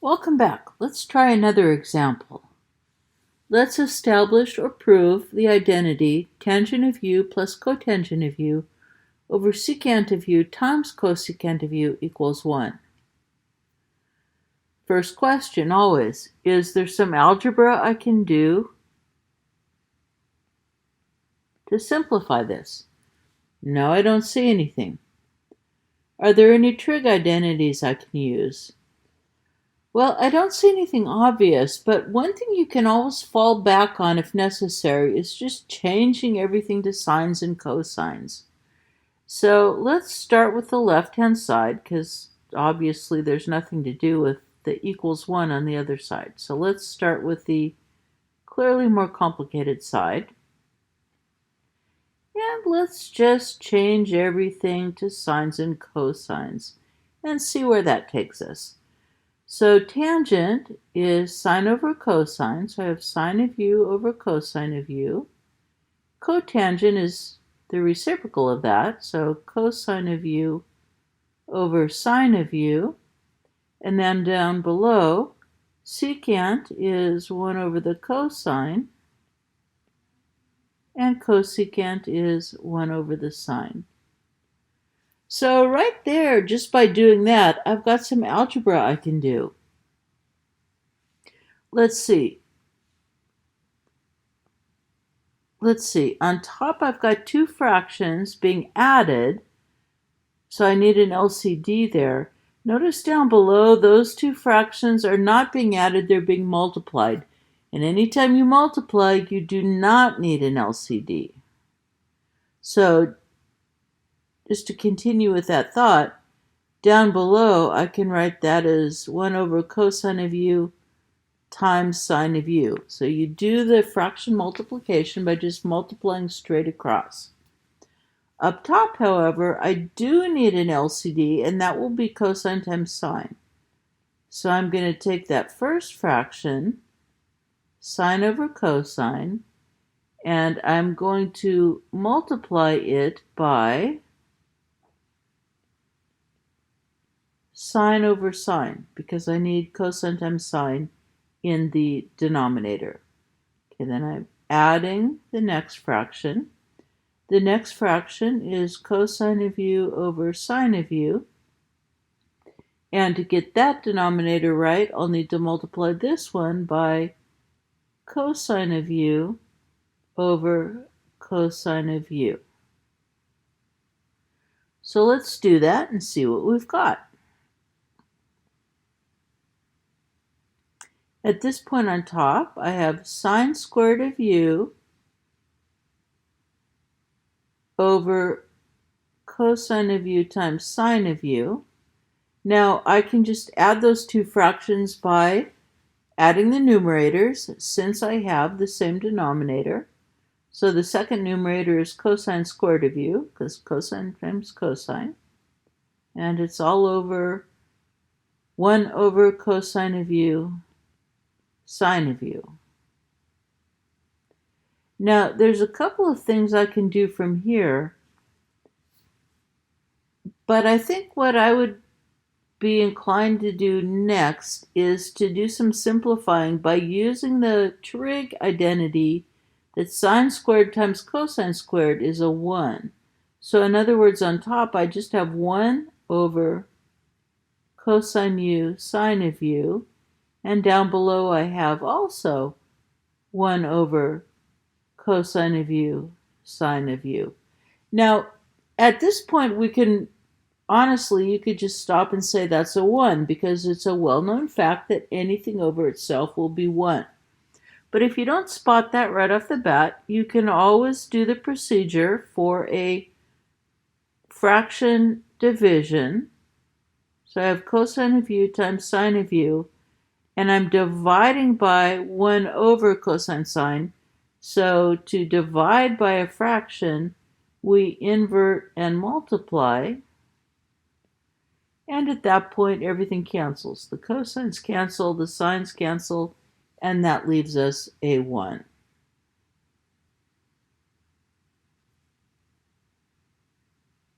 Welcome back. Let's try another example. Let's establish or prove the identity tangent of u plus cotangent of u over secant of u times cosecant of u equals 1. First question always, is there some algebra I can do to simplify this? No, I don't see anything. Are there any trig identities I can use? Well, I don't see anything obvious, but one thing you can always fall back on if necessary is just changing everything to sines and cosines. So let's start with the left-hand side, because obviously there's nothing to do with the equals 1 on the other side. So let's start with the clearly more complicated side. And let's just change everything to sines and cosines and see where that takes us. So tangent is sine over cosine, so I have sine of u over cosine of u. Cotangent is the reciprocal of that, so cosine of u over sine of u. And then down below, secant is 1 over the cosine, and cosecant is 1 over the sine. So right there, just by doing that, I've got some algebra I can do. Let's see. On top I've got two fractions being added, so I need an LCD there. Notice down below, those two fractions are not being added, they're being multiplied. And anytime you multiply, you do not need an LCD. So just to continue with that thought, down below I can write that as 1 over cosine of u times sine of u. So you do the fraction multiplication by just multiplying straight across. Up top, however, I do need an LCD, and that will be cosine times sine. So I'm going to take that first fraction, sine over cosine, and I'm going to multiply it by sine over sine, because I need cosine times sine in the denominator. Okay, then I'm adding the next fraction. The next fraction is cosine of u over sine of u. And to get that denominator right, I'll need to multiply this one by cosine of u over cosine of u. So let's do that and see what we've got. At this point on top, I have sine squared of u over cosine of u times sine of u. Now I can just add those two fractions by adding the numerators, since I have the same denominator. So the second numerator is cosine squared of u, because cosine times cosine. And it's all over 1 over cosine of u sine of u. Now, there's a couple of things I can do from here, but I think what I would be inclined to do next is to do some simplifying by using the trig identity that sine squared times cosine squared is a 1. So in other words, on top I just have 1 over cosine u sine of u, and down below I have also 1 over cosine of u sine of u. Now, at this point we can honestly, you could just stop and say that's a 1, because it's a well-known fact that anything over itself will be 1. But if you don't spot that right off the bat, you can always do the procedure for a fraction division. So I have cosine of u times sine of u, and I'm dividing by 1 over cosine sine. So to divide by a fraction, we invert and multiply. And at that point, everything cancels. The cosines cancel, the sines cancel, and that leaves us a 1.